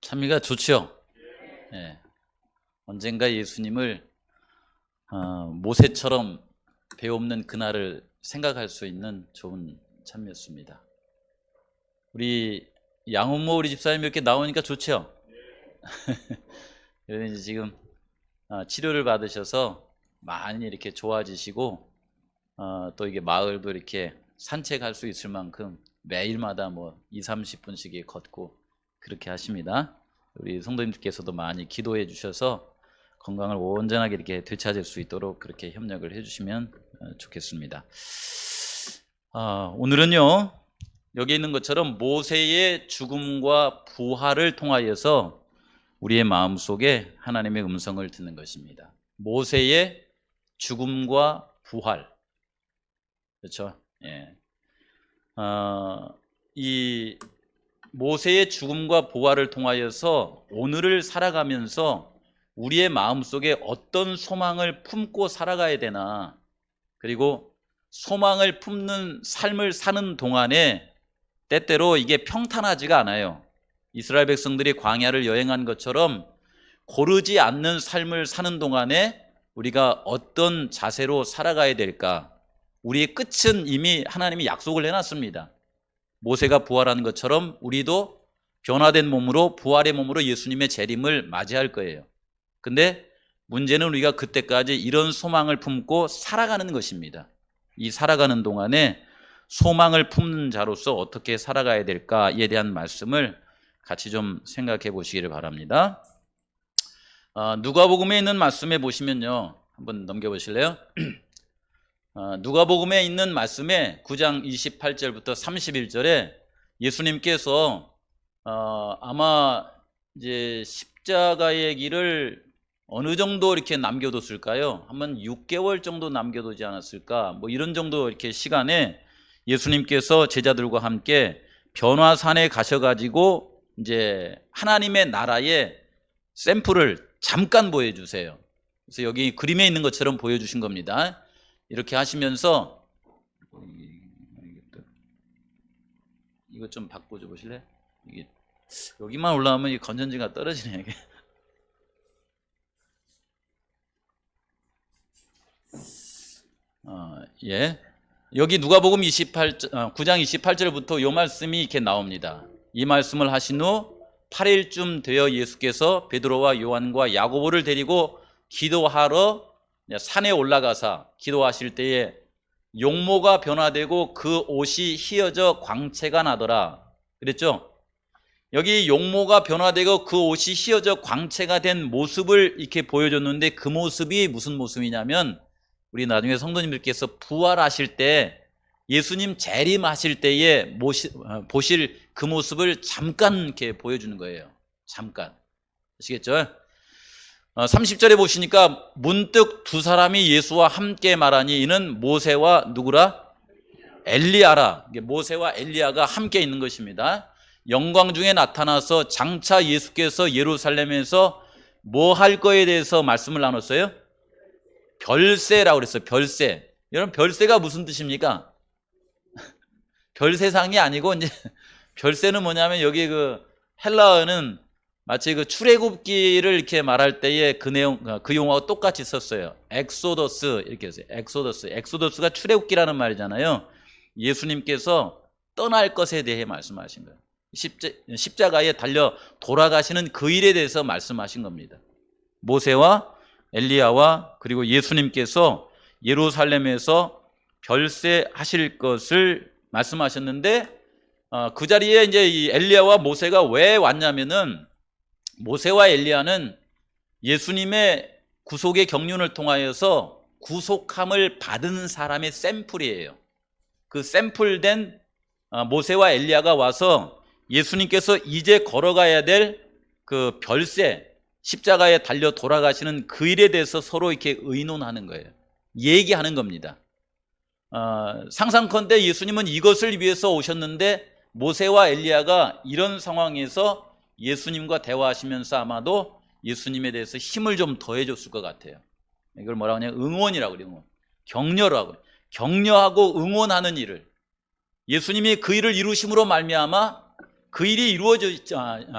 참미가 좋죠. 예. 언젠가 예수님을 모세처럼 배없는 그날을 생각할 수 있는 좋은 참미였습니다. 우리 양은모 우리 집사님 이렇게 나오니까 좋죠. 이제 지금 치료를 받으셔서 많이 이렇게 좋아지시고 또 이게 마을도 이렇게 산책할 수 있을 만큼 매일마다 뭐 20-30분씩 걷고 그렇게 하십니다. 우리 성도님들께서도 많이 기도해 주셔서 건강을 온전하게 이렇게 되찾을 수 있도록 그렇게 협력을 해 주시면 좋겠습니다. 오늘은요, 여기 있는 것처럼 모세의 죽음과 부활을 통하여서 우리의 마음속에 하나님의 음성을 듣는 것입니다. 모세의 죽음과 부활. 그렇죠? 예. 이 모세의 죽음과 부활을 통하여서 오늘을 살아가면서 우리의 마음속에 어떤 소망을 품고 살아가야 되나, 그리고 소망을 품는 삶을 사는 동안에 때때로 이게 평탄하지가 않아요. 이스라엘 백성들이 광야를 여행한 것처럼 고르지 않는 삶을 사는 동안에 우리가 어떤 자세로 살아가야 될까? 우리의 끝은 이미 하나님이 약속을 해놨습니다. 모세가 부활한 것처럼 우리도 변화된 몸으로, 부활의 몸으로 예수님의 재림을 맞이할 거예요. 근데 문제는 우리가 그때까지 이런 소망을 품고 살아가는 것입니다. 이 살아가는 동안에 소망을 품는 자로서 어떻게 살아가야 될까에 대한 말씀을 같이 좀 생각해 보시기를 바랍니다. 누가복음에 있는 말씀에 보시면요, 한번 넘겨보실래요? 누가복음에 있는 말씀에 9장 28절부터 31절에 예수님께서 아마 이제 십자가의 길을 어느 정도 이렇게 남겨뒀을까요? 한번 6개월 정도 남겨두지 않았을까? 뭐 이런 정도 이렇게 시간에 예수님께서 제자들과 함께 변화산에 가셔가지고 이제 하나님의 나라의 샘플을 잠깐 보여주세요. 그래서 여기 그림에 있는 것처럼 보여주신 겁니다. 이렇게 하시면서 이거 좀 바꿔줘 보실래요? 이게 여기만 올라오면 이 건전지가 떨어지네. 이게. 예. 여기 누가복음 9장 28절부터 이 말씀이 이렇게 나옵니다. 이 말씀을 하신 후 8일쯤 되어 예수께서 베드로와 요한과 야고보를 데리고 기도하러 산에 올라가사 기도하실 때에 용모가 변화되고 그 옷이 휘어져 광채가 나더라. 그랬죠? 여기 용모가 변화되고 그 옷이 휘어져 광채가 된 모습을 이렇게 보여줬는데, 그 모습이 무슨 모습이냐면 우리 나중에 성도님들께서 부활하실 때, 예수님 재림하실 때에 보실 그 모습을 잠깐 이렇게 보여주는 거예요. 잠깐. 아시겠죠? 30절에 보시니까 문득 두 사람이 예수와 함께 말하니 이는 모세와 누구라? 엘리야라. 모세와 엘리야가 함께 있는 것입니다. 영광 중에 나타나서 장차 예수께서 예루살렘에서 뭐 할 거에 대해서 말씀을 나눴어요? 별세라고 그랬어요. 별세. 여러분, 별세가 무슨 뜻입니까? 별세상이 아니고, 이제 별세는 뭐냐면 여기 그 헬라어는 마치 그 출애굽기를 이렇게 말할 때에 그 내용, 그 용어가 똑같이 썼어요. 엑소더스 이렇게 했어요. 엑소더스. 엑소더스가 출애굽기라는 말이잖아요. 예수님께서 떠날 것에 대해 말씀하신 거예요. 십자가에 달려 돌아가시는 그 일에 대해서 말씀하신 겁니다. 모세와 엘리야와 그리고 예수님께서 예루살렘에서 별세하실 것을 말씀하셨는데, 그 자리에 이제 이 엘리야와 모세가 왜 왔냐면은, 모세와 엘리야는 예수님의 구속의 경륜을 통하여서 구속함을 받은 사람의 샘플이에요. 그 샘플된 모세와 엘리야가 와서 예수님께서 이제 걸어가야 될 그 별세, 십자가에 달려 돌아가시는 그 일에 대해서 서로 이렇게 의논하는 거예요. 얘기하는 겁니다. 상상컨대 예수님은 이것을 위해서 오셨는데, 모세와 엘리야가 이런 상황에서 예수님과 대화하시면서 아마도 예수님에 대해서 힘을 좀 더해줬을 것 같아요. 이걸 뭐라고 하냐? 응원이라고 그래요. 격려라고. 격려하고 응원하는 일을, 예수님이 그 일을 이루심으로 말미암아 그 일이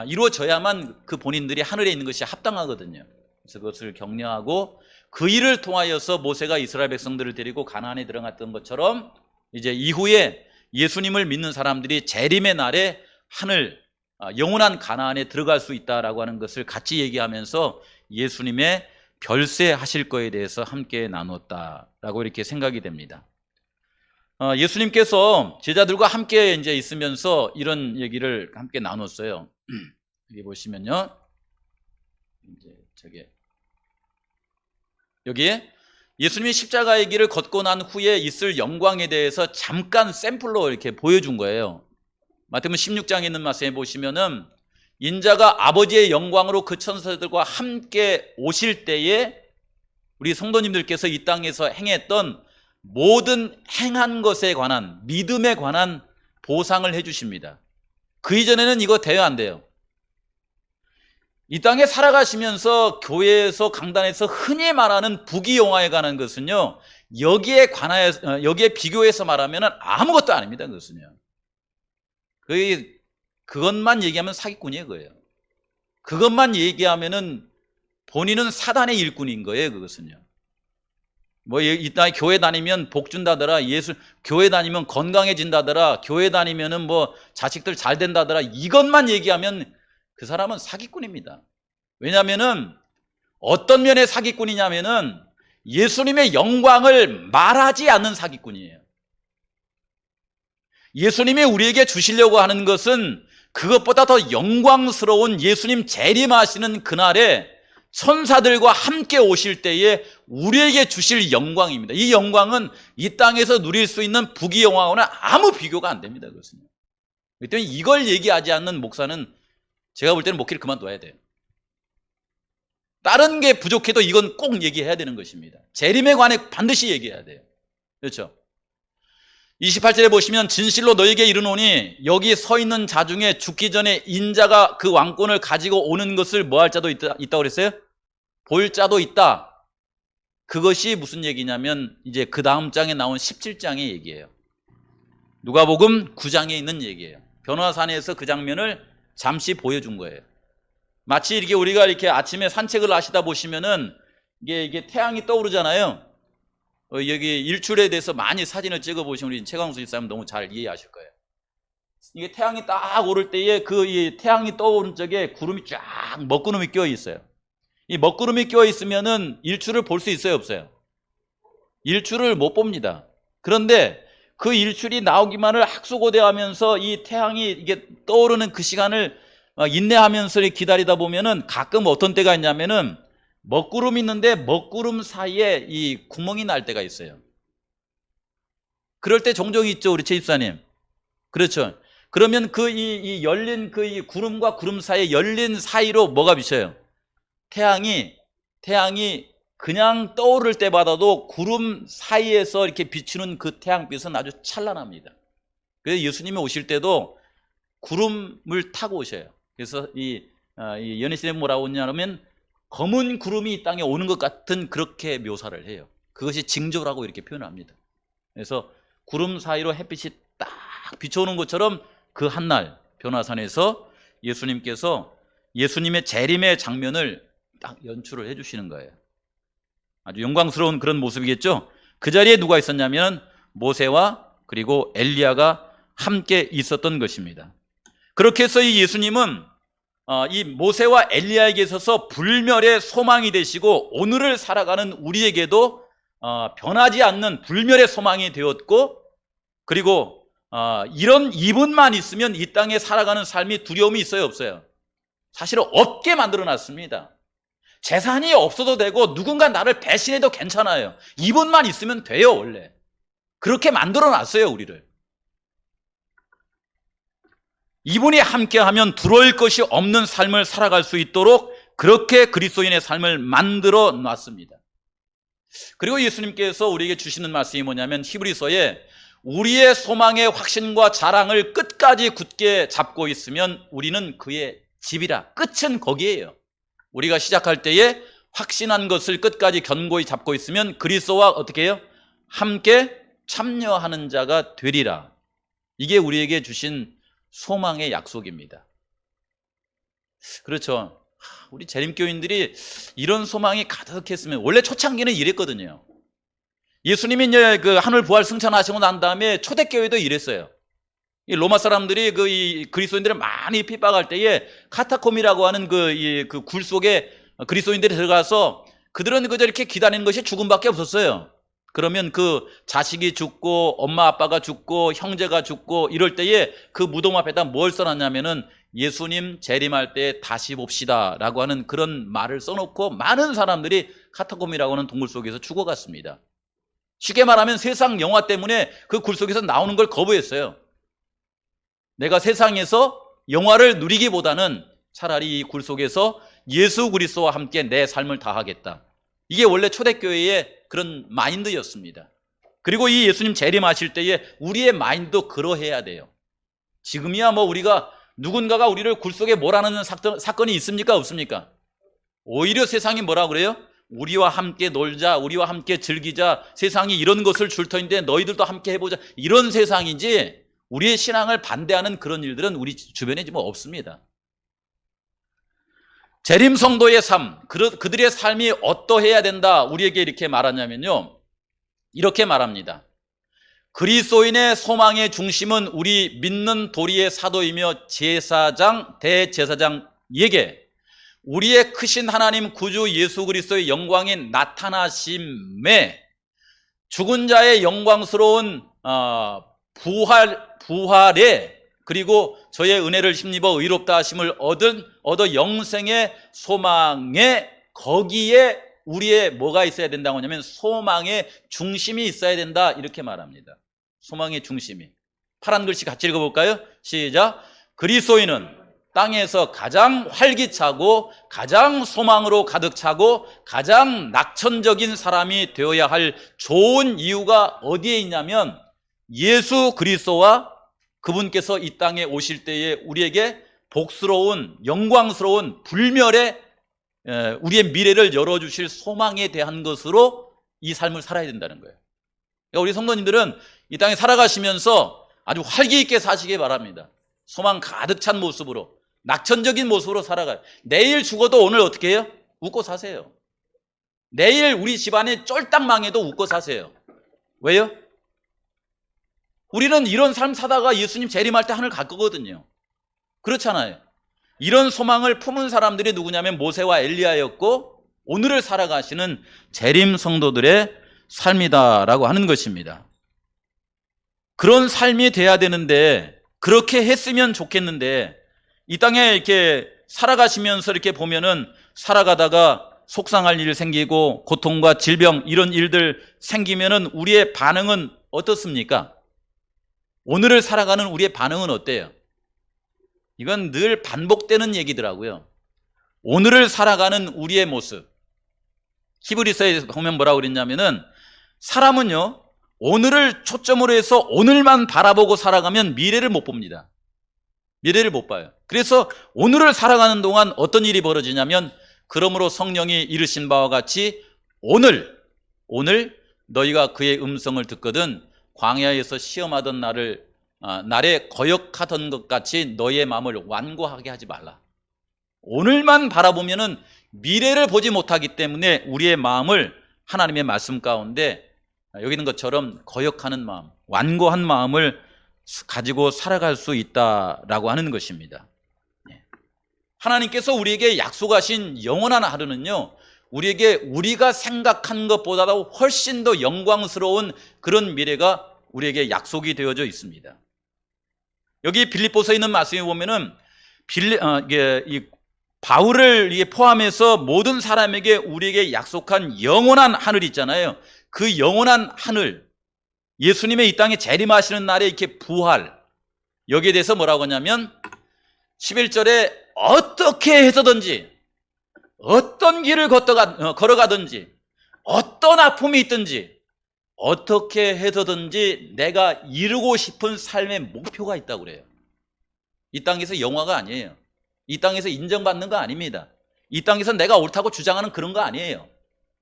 이루어져야만 그 본인들이 하늘에 있는 것이 합당하거든요. 그래서 그것을 격려하고 그 일을 통하여서 모세가 이스라엘 백성들을 데리고 가나안에 들어갔던 것처럼 이제 이후에 예수님을 믿는 사람들이 재림의 날에 하늘 영원한 가나안에 들어갈 수 있다라고 하는 것을 같이 얘기하면서 예수님의 별세하실 거에 대해서 함께 나눴다라고 이렇게 생각이 됩니다. 예수님께서 제자들과 함께 이제 있으면서 이런 얘기를 함께 나눴어요. 여기 보시면요, 이제 여기에 예수님이 십자가의 길을 걷고 난 후에 있을 영광에 대해서 잠깐 샘플로 이렇게 보여준 거예요. 마태복음 16장에 있는 말씀에 보시면은 인자가 아버지의 영광으로 그 천사들과 함께 오실 때에 우리 성도님들께서 이 땅에서 행했던 모든 행한 것에 관한 믿음에 관한 보상을 해주십니다. 그 이전에는 이거 돼요, 안 돼요? 이 땅에 살아가시면서 교회에서 강단에서 흔히 말하는 부귀영화에 관한 것은요, 여기에 비교해서 말하면 아무것도 아닙니다. 그것은요. 그것만 얘기하면 사기꾼이에요, 그거예요. 그것만 얘기하면은 본인은 사단의 일꾼인 거예요, 그것은요. 뭐 이따 교회 다니면 복 준다더라, 교회 다니면 건강해진다더라, 교회 다니면은 뭐 자식들 잘 된다더라, 이것만 얘기하면 그 사람은 사기꾼입니다. 왜냐하면은 어떤 면의 사기꾼이냐면은 예수님의 영광을 말하지 않는 사기꾼이에요. 예수님이 우리에게 주시려고 하는 것은 그것보다 더 영광스러운 예수님 재림하시는 그날에 천사들과 함께 오실 때에 우리에게 주실 영광입니다. 이 영광은 이 땅에서 누릴 수 있는 부귀영화와는 아무 비교가 안 됩니다. 그것은요. 그렇기 때문에 이걸 얘기하지 않는 목사는 제가 볼 때는 목회를 그만둬야 돼요. 다른 게 부족해도 이건 꼭 얘기해야 되는 것입니다. 재림에 관해 반드시 얘기해야 돼요. 그렇죠? 28절에 보시면 진실로 너에게 이르노니 여기 서 있는 자 중에 죽기 전에 인자가 그 왕권을 가지고 오는 것을 뭐 할 자도 있다고 그랬어요? 볼 자도 있다. 그것이 무슨 얘기냐면 이제 그 다음 장에 나온 17장의 얘기예요. 누가복음 9장에 있는 얘기예요. 변화산에서 그 장면을 잠시 보여준 거예요. 마치 이렇게 우리가 이렇게 아침에 산책을 하시다 보시면은 이게 태양이 떠오르잖아요. 여기 일출에 대해서 많이 사진을 찍어 보신 우리 최광수 집사님 너무 잘 이해하실 거예요. 이게 태양이 딱 오를 때에 이 태양이 떠오른 쪽에 구름이 쫙 먹구름이 끼어 있어요. 이 먹구름이 끼어 있으면은 일출을 볼 수 있어요, 없어요? 일출을 못 봅니다. 그런데 그 일출이 나오기만을 학수고대하면서 이 태양이 이게 떠오르는 그 시간을 인내하면서 기다리다 보면은 가끔 어떤 때가 있냐면은 먹구름이 있는데 먹구름 사이에 이 구멍이 날 때가 있어요. 그럴 때 종종 있죠, 우리 최 집사님. 그렇죠. 그러면 이 열린 이 구름과 구름 사이에 열린 사이로 뭐가 비쳐요? 태양이 그냥 떠오를 때마다도 구름 사이에서 이렇게 비추는 그 태양빛은 아주 찬란합니다. 그래서 예수님이 오실 때도 구름을 타고 오셔요. 그래서 이 연예시대는 뭐라고 하냐면 검은 구름이 이 땅에 오는 것 같은 그렇게 묘사를 해요. 그것이 징조라고 이렇게 표현합니다. 그래서 구름 사이로 햇빛이 딱 비춰오는 것처럼 그 한날 변화산에서 예수님께서 예수님의 재림의 장면을 딱 연출을 해주시는 거예요. 아주 영광스러운 그런 모습이겠죠. 그 자리에 누가 있었냐면 모세와 그리고 엘리야가 함께 있었던 것입니다. 그렇게 해서 이 예수님은 이 모세와 엘리야에게 있어서 불멸의 소망이 되시고 오늘을 살아가는 우리에게도 변하지 않는 불멸의 소망이 되었고, 그리고 이런 이분만 있으면 이 땅에 살아가는 삶이 두려움이 있어요, 없어요? 사실은 없게 만들어놨습니다. 재산이 없어도 되고 누군가 나를 배신해도 괜찮아요. 이분만 있으면 돼요. 원래 그렇게 만들어놨어요, 우리를. 이분이 함께하면 두려울 것이 없는 삶을 살아갈 수 있도록 그렇게 그리스도인의 삶을 만들어 놨습니다. 그리고 예수님께서 우리에게 주시는 말씀이 뭐냐면 히브리서에 우리의 소망의 확신과 자랑을 끝까지 굳게 잡고 있으면 우리는 그의 집이라. 끝은 거기에요. 우리가 시작할 때에 확신한 것을 끝까지 견고히 잡고 있으면 그리스도와 어떻게 해요? 함께 참여하는 자가 되리라. 이게 우리에게 주신 소망의 약속입니다. 그렇죠. 우리 재림교인들이 이런 소망이 가득했으면, 원래 초창기는 이랬거든요. 예수님이 이제 그 하늘 부활 승천하시고 난 다음에 초대교회도 이랬어요. 이 로마 사람들이 이 그리스도인들을 많이 핍박할 때에 카타콤이라고 하는 그 굴 속에 그리스도인들이 들어가서 그들은 그저 이렇게 기다리는 것이 죽음밖에 없었어요. 그러면 그 자식이 죽고 엄마 아빠가 죽고 형제가 죽고 이럴 때에 그 무덤 앞에다 뭘 써놨냐면은 예수님 재림할 때 다시 봅시다 라고 하는 그런 말을 써놓고 많은 사람들이 카타콤이라고 하는 동굴 속에서 죽어갔습니다. 쉽게 말하면 세상 영화 때문에 그 굴 속에서 나오는 걸 거부했어요. 내가 세상에서 영화를 누리기보다는 차라리 이 굴 속에서 예수 그리스도와 함께 내 삶을 다하겠다. 이게 원래 초대교회의 그런 마인드였습니다. 그리고 이 예수님 재림하실 때에 우리의 마인드도 그러해야 돼요. 지금이야 뭐 우리가 누군가가 우리를 굴 속에 몰아넣는 사건이 있습니까? 없습니까? 오히려 세상이 뭐라 그래요? 우리와 함께 놀자, 우리와 함께 즐기자, 세상이 이런 것을 줄 터인데 너희들도 함께 해보자, 이런 세상이지 우리의 신앙을 반대하는 그런 일들은 우리 주변에 뭐 없습니다. 재림 성도의 삶, 그들의 삶이 어떠해야 된다, 우리에게 이렇게 말하냐면요, 이렇게 말합니다. 그리스도인의 소망의 중심은 우리 믿는 도리의 사도이며 제사장, 대제사장에게 우리의 크신 하나님 구주 예수 그리스도의 영광이 나타나심에 죽은 자의 영광스러운 부활에, 그리고 저의 은혜를 힘입어 의롭다 하심을 얻어 영생의 소망에, 거기에 우리의 뭐가 있어야 된다고 하냐면 소망의 중심이 있어야 된다, 이렇게 말합니다. 소망의 중심이. 파란 글씨 같이 읽어볼까요? 시작. 그리스도인은 땅에서 가장 활기차고 가장 소망으로 가득 차고 가장 낙천적인 사람이 되어야 할 좋은 이유가 어디에 있냐면 예수 그리스도와 그분께서 이 땅에 오실 때에 우리에게 복스러운 영광스러운 불멸의 우리의 미래를 열어주실 소망에 대한 것으로 이 삶을 살아야 된다는 거예요. 그러니까 우리 성도님들은 이 땅에 살아가시면서 아주 활기 있게 사시기 바랍니다. 소망 가득 찬 모습으로, 낙천적인 모습으로 살아가요. 내일 죽어도 오늘 어떻게 해요? 웃고 사세요. 내일 우리 집안에 쫄딱 망해도 웃고 사세요. 왜요? 우리는 이런 삶 사다가 예수님 재림할 때 하늘 갈 거거든요. 그렇잖아요. 이런 소망을 품은 사람들이 누구냐면 모세와 엘리야였고 오늘을 살아가시는 재림 성도들의 삶이다라고 하는 것입니다. 그런 삶이 돼야 되는데, 그렇게 했으면 좋겠는데, 이 땅에 이렇게 살아가시면서 이렇게 보면은 살아가다가 속상할 일 생기고 고통과 질병 이런 일들 생기면은 우리의 반응은 어떻습니까? 오늘을 살아가는 우리의 반응은 어때요? 이건 늘 반복되는 얘기더라고요. 오늘을 살아가는 우리의 모습. 히브리서에 보면 뭐라고 그랬냐면은 사람은요, 오늘을 초점으로 해서 오늘만 바라보고 살아가면 미래를 못 봅니다. 미래를 못 봐요. 그래서 오늘을 살아가는 동안 어떤 일이 벌어지냐면, 그러므로 성령이 이르신 바와 같이 오늘 너희가 그의 음성을 듣거든 광야에서 시험하던 날에 거역하던 것 같이 너희의 마음을 완고하게 하지 말라. 오늘만 바라보면은 미래를 보지 못하기 때문에 우리의 마음을 하나님의 말씀 가운데 여기 있는 것처럼 거역하는 마음, 완고한 마음을 가지고 살아갈 수 있다라고 하는 것입니다. 하나님께서 우리에게 약속하신 영원한 하루는요, 우리에게 우리가 생각한 것보다도 훨씬 더 영광스러운 그런 미래가 우리에게 약속이 되어져 있습니다. 여기 빌립보서에 있는 말씀에 보면은 바울을 포함해서 모든 사람에게 우리에게 약속한 영원한 하늘 있잖아요. 그 영원한 하늘, 예수님의 이 땅에 재림하시는 날에 이렇게 부활, 여기에 대해서 뭐라고 하냐면 11절에 어떻게 해서든지, 어떤 길을 걸어가든지, 어떤 아픔이 있든지, 어떻게 해서든지 내가 이루고 싶은 삶의 목표가 있다고 그래요. 이 땅에서 영화가 아니에요. 이 땅에서 인정받는 거 아닙니다. 이 땅에서 내가 옳다고 주장하는 그런 거 아니에요.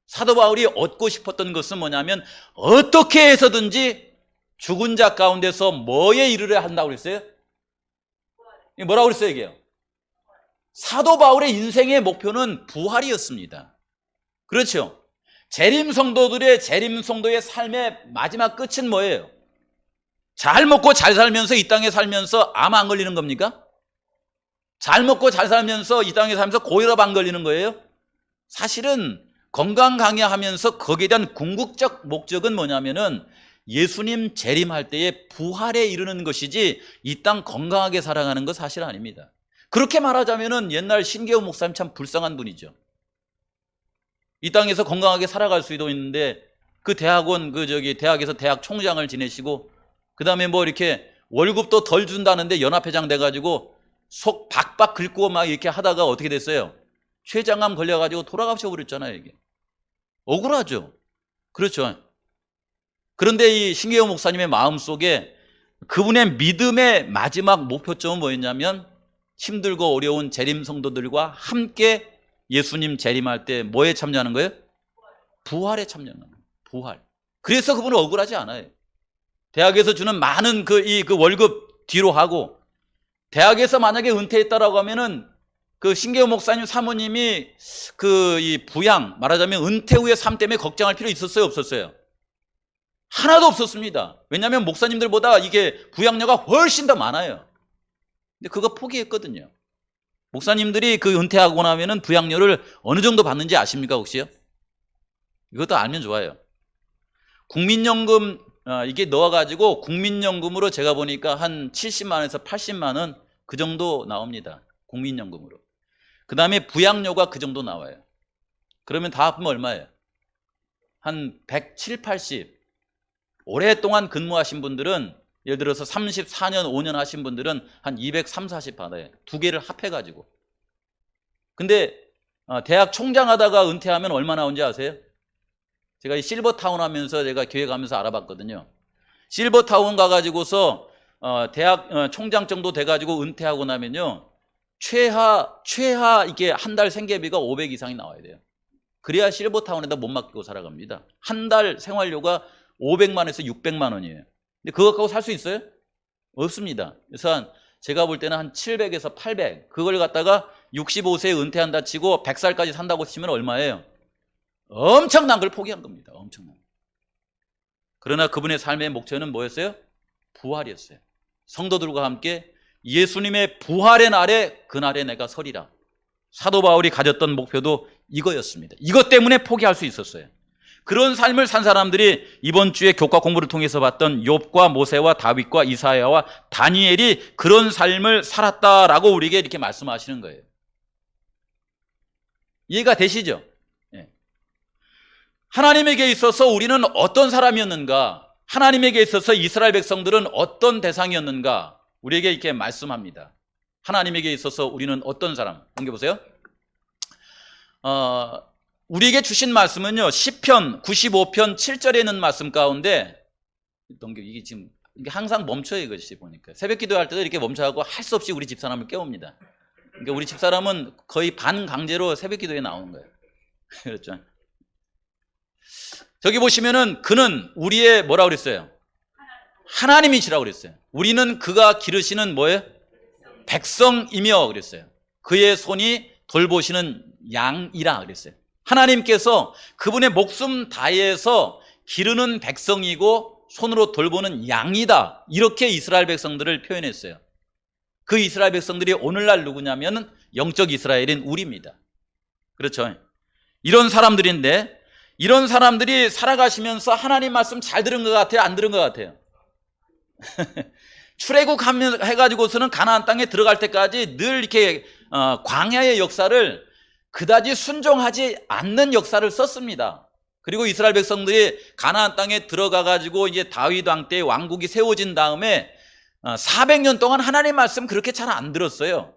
사도 바울이 얻고 싶었던 것은 뭐냐면 어떻게 해서든지 죽은 자 가운데서 뭐에 이르려 한다고 그랬어요? 이게 뭐라고 그랬어요, 이게요? 사도 바울의 인생의 목표는 부활이었습니다. 그렇죠? 재림 성도들의 재림 성도의 삶의 마지막 끝은 뭐예요? 잘 먹고 잘 살면서 이 땅에 살면서 암 안 걸리는 겁니까? 잘 먹고 잘 살면서 이 땅에 살면서 고혈압 안 걸리는 거예요? 사실은 건강 강야하면서 거기에 대한 궁극적 목적은 뭐냐면은 예수님 재림할 때의 부활에 이르는 것이지 이 땅 건강하게 살아가는 거 사실 아닙니다. 그렇게 말하자면은 옛날 신계호 목사님 참 불쌍한 분이죠. 이 땅에서 건강하게 살아갈 수도 있는데 그 대학원 대학에서 대학 총장을 지내시고 그다음에 뭐 이렇게 월급도 덜 준다는데 연합회장 돼가지고 속 박박 긁고 막 이렇게 하다가 어떻게 됐어요? 췌장암 걸려가지고 돌아가셔 버렸잖아요. 이게 억울하죠. 그렇죠. 그런데 이 신계호 목사님의 마음속에 그분의 믿음의 마지막 목표점은 뭐였냐면 힘들고 어려운 재림 성도들과 함께 예수님 재림할 때 뭐에 참여하는 거예요? 부활에 참여하는 거예요. 부활. 그래서 그분은 억울하지 않아요. 대학에서 주는 많은 그 월급 뒤로 하고 대학에서 만약에 은퇴했다라고 하면은 그 신계호 목사님 사모님이 이 부양 말하자면 은퇴 후의 삶 때문에 걱정할 필요 있었어요, 없었어요? 하나도 없었습니다. 왜냐하면 목사님들보다 이게 부양료가 훨씬 더 많아요. 근데 그거 포기했거든요. 목사님들이 그 은퇴하고 나면은 부양료를 어느 정도 받는지 아십니까, 혹시요? 이것도 알면 좋아요. 국민연금 이게 넣어가지고 국민연금으로 제가 보니까 한 70만 원에서 80만 원 그 정도 나옵니다. 국민연금으로. 그 다음에 부양료가 그 정도 나와요. 그러면 다 합하면 얼마예요? 한 170, 80. 오랫동안 근무하신 분들은 예를 들어서 34년, 5년 하신 분들은 한 230, 40 받아요. 두 개를 합해가지고. 근데 대학 총장 하다가 은퇴하면 얼마 나온지 아세요? 제가 이 실버타운 하면서 제가 기획하면서 알아봤거든요. 실버타운 가가지고서 대학 총장 정도 돼가지고 은퇴하고 나면요. 최하 이게 한 달 생계비가 500 이상이 나와야 돼요. 그래야 실버타운에다 못 맡기고 살아갑니다. 한 달 생활료가 500만에서 600만 원이에요. 근데 그거 갖고 살 수 있어요? 없습니다. 그래서 제가 볼 때는 한 700에서 800 그걸 갖다가 65세에 은퇴한다 치고 100살까지 산다고 치면 얼마예요? 엄청난 걸 포기한 겁니다. 엄청난. 그러나 그분의 삶의 목표는 뭐였어요? 부활이었어요. 성도들과 함께 예수님의 부활의 날에 그날에 내가 서리라. 사도 바울이 가졌던 목표도 이거였습니다. 이것 때문에 포기할 수 있었어요. 그런 삶을 산 사람들이 이번 주에 교과 공부를 통해서 봤던 욥과 모세와 다윗과 이사야와 다니엘이 그런 삶을 살았다라고 우리에게 이렇게 말씀하시는 거예요. 이해가 되시죠? 네. 하나님에게 있어서 우리는 어떤 사람이었는가? 하나님에게 있어서 이스라엘 백성들은 어떤 대상이었는가? 우리에게 이렇게 말씀합니다. 하나님에게 있어서 우리는 어떤 사람? 넘겨보세요. 우리에게 주신 말씀은요, 시편 95편 7절에 있는 말씀 가운데, 이게 지금, 이게 항상 멈춰요, 이것이 보니까. 새벽 기도할 때도 이렇게 멈춰하고 할 수 없이 우리 집사람을 깨웁니다. 그러니까 우리 집사람은 거의 반강제로 새벽 기도에 나오는 거예요. 그렇죠. 저기 보시면은 그는 우리의 뭐라고 그랬어요? 하나님이시라고 그랬어요. 우리는 그가 기르시는 뭐예요? 백성이며 그랬어요. 그의 손이 돌보시는 양이라 그랬어요. 하나님께서 그분의 목숨 다해서 기르는 백성이고 손으로 돌보는 양이다. 이렇게 이스라엘 백성들을 표현했어요. 그 이스라엘 백성들이 오늘날 누구냐면 영적 이스라엘인 우리입니다. 그렇죠. 이런 사람들인데 이런 사람들이 살아가시면서 하나님 말씀 잘 들은 것 같아요? 안 들은 것 같아요? 출애굽 해가지고서는 가나안 땅에 들어갈 때까지 늘 이렇게 광야의 역사를 그다지 순종하지 않는 역사를 썼습니다. 그리고 이스라엘 백성들이 가나안 땅에 들어가가지고 이제 다윗 왕 때 왕국이 세워진 다음에 400년 동안 하나님 말씀 그렇게 잘 안 들었어요.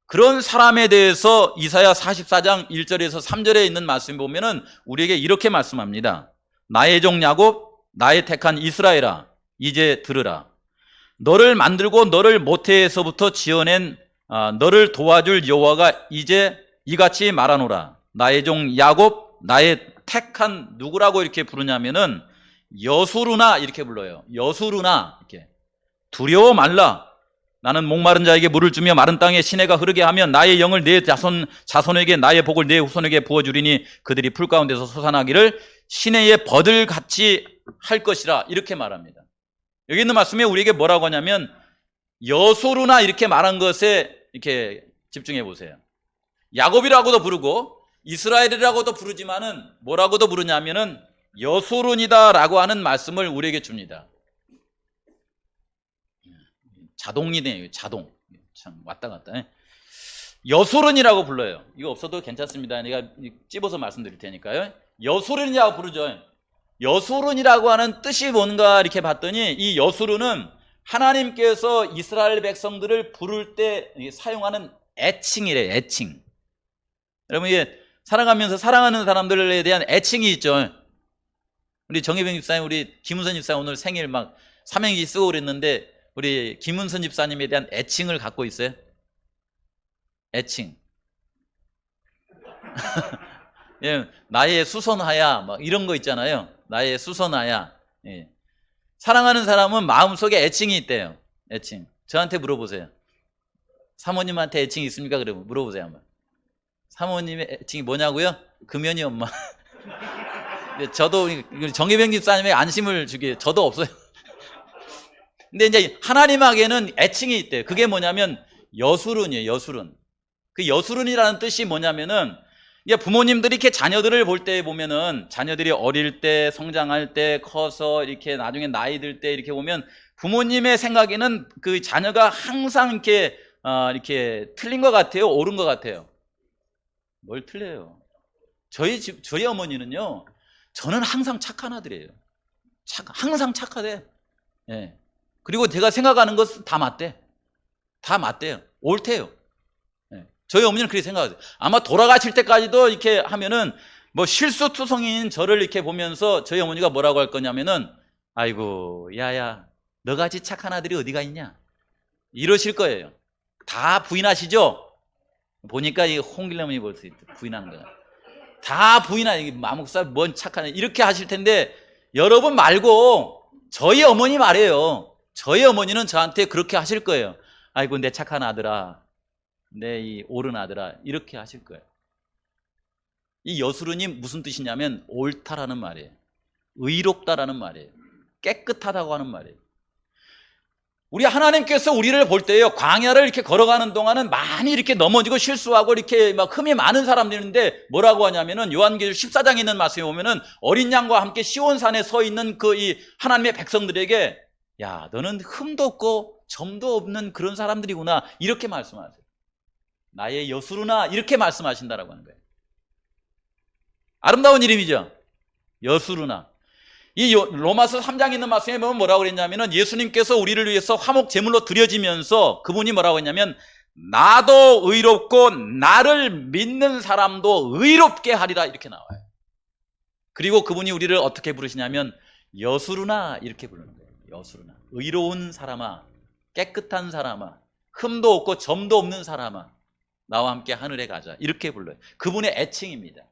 그런 사람에 대해서 이사야 44장 1절에서 3절에 있는 말씀 보면은 우리에게 이렇게 말씀합니다. 나의 종 야곱, 나의 택한 이스라엘아, 이제 들으라. 너를 만들고 너를 모태에서부터 지어낸 너를 도와줄 여호와가 이제 이같이 말하노라. 나의 종 야곱, 나의 택한 누구라고 이렇게 부르냐면은 여수르나 이렇게 불러요. 여수르나 이렇게 두려워 말라. 나는 목마른 자에게 물을 주며 마른 땅에 시내가 흐르게 하면 나의 영을 내 자손에게 나의 복을 내 후손에게 부어주리니 그들이 풀 가운데서 솟아나기를 시내의 버들같이 할 것이라 이렇게 말합니다. 여기 있는 말씀에 우리에게 뭐라고 하냐면 여소르나 이렇게 말한 것에 이렇게 집중해 보세요. 야곱이라고도 부르고 이스라엘이라고도 부르지만은 뭐라고도 부르냐면은 여소른이다라고 하는 말씀을 우리에게 줍니다. 자동이네요. 자동. 참 왔다 갔다. 여소른이라고 불러요. 이거 없어도 괜찮습니다. 내가 찝어서 말씀드릴 테니까요. 여소른이라고 부르죠. 여소른이라고 하는 뜻이 뭔가 이렇게 봤더니 이 여소른은 하나님께서 이스라엘 백성들을 부를 때 사용하는 애칭이래요. 애칭. 여러분 이게 살아가면서 사랑하는 사람들에 대한 애칭이 있죠. 우리 정혜병 집사님, 우리 김은선 집사 오늘 생일 막 삼행시 쓰고 그랬는데 우리 김은선 집사님에 대한 애칭을 갖고 있어요? 애칭. 예, 나의 수선하야 막 이런 거 있잖아요. 나의 수선하야. 예. 사랑하는 사람은 마음속에 애칭이 있대요. 애칭. 저한테 물어보세요. 사모님한테 애칭이 있습니까? 그러면 물어보세요 한번. 사모님의 애칭이 뭐냐고요? 금연이 엄마. 저도 정혜병 집사님의 안심을 주기 저도 없어요. 근데 이제 하나님에게는 애칭이 있대요. 그게 뭐냐면 여수른이에요. 여수른. 그 여수른이라는 뜻이 뭐냐면은 이게 부모님들이 이렇게 자녀들을 볼 때 보면은 자녀들이 어릴 때 성장할 때 커서 이렇게 나중에 나이 들 때 이렇게 보면 부모님의 생각에는 그 자녀가 항상 이렇게 틀린 것 같아요. 옳은 것 같아요. 뭘 틀려요? 저희 어머니는요. 저는 항상 착한 아들이에요. 항상 착하대. 예. 그리고 제가 생각하는 것은 다 맞대. 다 맞대요. 옳대요. 예. 저희 어머니는 그렇게 생각하세요. 아마 돌아가실 때까지도 이렇게 하면은 뭐 실수투성이인 저를 이렇게 보면서 저희 어머니가 뭐라고 할 거냐면은 아이고 야야 너같이 착한 아들이 어디가 있냐 이러실 거예요. 다 부인하시죠? 보니까 이 홍길래문이 벌써 부인하는 거야. 다 부인하는 마목살 뭔 착한 이렇게 하실 텐데 여러분 말고 저희 어머니 말이에요. 저희 어머니는 저한테 그렇게 하실 거예요. 아이고 내 착한 아들아, 내 이 옳은 아들아 이렇게 하실 거예요. 이 여수른이 무슨 뜻이냐면 옳다라는 말이에요. 의롭다라는 말이에요. 깨끗하다고 하는 말이에요. 우리 하나님께서 우리를 볼 때요, 광야를 이렇게 걸어가는 동안은 많이 이렇게 넘어지고 실수하고 이렇게 막 흠이 많은 사람들인데 뭐라고 하냐면은 요한계시록 14장에 있는 말씀에 보면은 어린 양과 함께 시온산에 서 있는 그 이 하나님의 백성들에게 야, 너는 흠도 없고 점도 없는 그런 사람들이구나 이렇게 말씀하세요. 나의 여수르나 이렇게 말씀하신다라고 하는 거예요. 아름다운 이름이죠. 여수르나. 이 로마서 3장에 있는 말씀에 보면 뭐라고 그랬냐면은 예수님께서 우리를 위해서 화목 제물로 드려지면서 그분이 뭐라고 했냐면 나도 의롭고 나를 믿는 사람도 의롭게 하리라 이렇게 나와요. 그리고 그분이 우리를 어떻게 부르시냐면 여수르나 이렇게 부르는 거예요. 여수르나. 의로운 사람아, 깨끗한 사람아, 흠도 없고 점도 없는 사람아, 나와 함께 하늘에 가자 이렇게 불러요. 그분의 애칭입니다.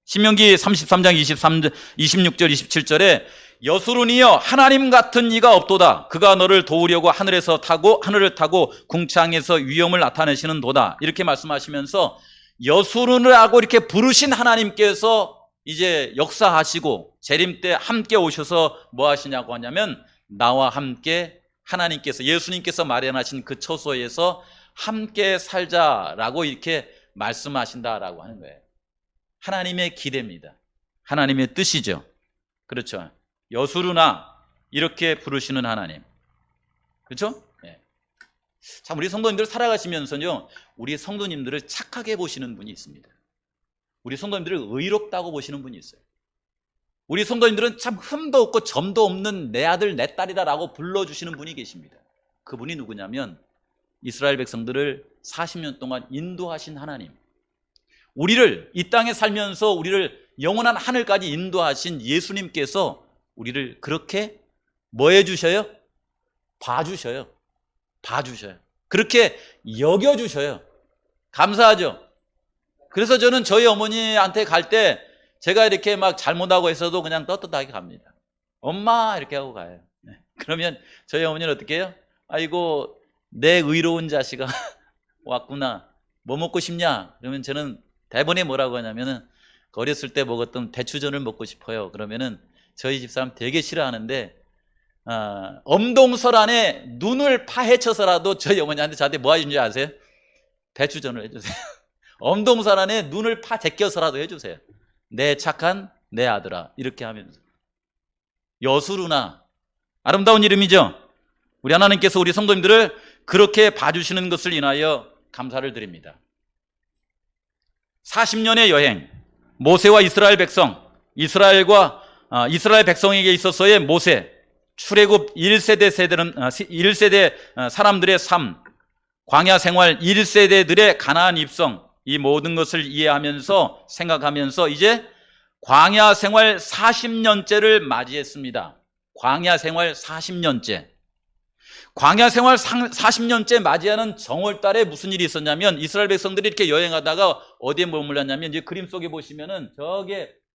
신명기 33장 26절 27절에 여수른이여 하나님 같은 이가 없도다. 그가 너를 도우려고 하늘을 타고 궁창에서 위엄을 나타내시는 도다. 이렇게 말씀하시면서 여수른을 하고 이렇게 부르신 하나님께서 이제 역사하시고 재림 때 함께 오셔서 뭐 하시냐고 하냐면 나와 함께 하나님께서 예수님께서 마련하신 그 처소에서 함께 살자라고 이렇게 말씀하신다라고 하는 거예요. 하나님의 기대입니다. 하나님의 뜻이죠. 그렇죠. 여수르나 이렇게 부르시는 하나님. 그렇죠? 네. 참 우리 성도님들 살아가시면서요, 우리 성도님들을 착하게 보시는 분이 있습니다. 우리 성도님들을 의롭다고 보시는 분이 있어요. 우리 성도님들은 참 흠도 없고 점도 없는 내 아들 내 딸이다라고 불러주시는 분이 계십니다. 그분이 누구냐면 이스라엘 백성들을 40년 동안 인도하신 하나님. 우리를 이 땅에 살면서 우리를 영원한 하늘까지 인도하신 예수님께서 우리를 그렇게 뭐 해주셔요? 봐주셔요. 봐주셔요. 그렇게 여겨주셔요. 감사하죠? 그래서 저는 저희 어머니한테 갈 때 제가 이렇게 막 잘못하고 있어도 그냥 떳떳하게 갑니다. 엄마 이렇게 하고 가요. 네. 그러면 저희 어머니는 어떻게 해요? 아이고 내 의로운 자식아 왔구나. 뭐 먹고 싶냐? 그러면 저는 대본에 뭐라고 하냐면은 어렸을 때 먹었던 배추전을 먹고 싶어요. 그러면은 저희 집사람 되게 싫어하는데 엄동설 안에 눈을 파헤쳐서라도 저희 어머니한테 저한테 뭐 해준지 아세요? 배추전을 해주세요. 엄동설 안에 눈을 파 제껴서라도 해주세요. 내 착한 내 아들아, 이렇게 하면서. 여수루나, 아름다운 이름이죠. 우리 하나님께서 우리 성도님들을 그렇게 봐주시는 것을 인하여 감사를 드립니다. 40년의 여행, 모세와 이스라엘 백성, 이스라엘 백성에게 있어서의 모세, 출애굽 1세대 사람들의 삶, 광야 생활 1세대들의 가나안 입성, 이 모든 것을 이해하면서 생각하면서 이제 광야 생활 40년째를 맞이했습니다. 광야 생활 40년째. 광야 생활 40년째 맞이하는 정월달에 무슨 일이 있었냐면, 이스라엘 백성들이 이렇게 여행하다가 어디에 머물렀냐면, 이제 그림 속에 보시면은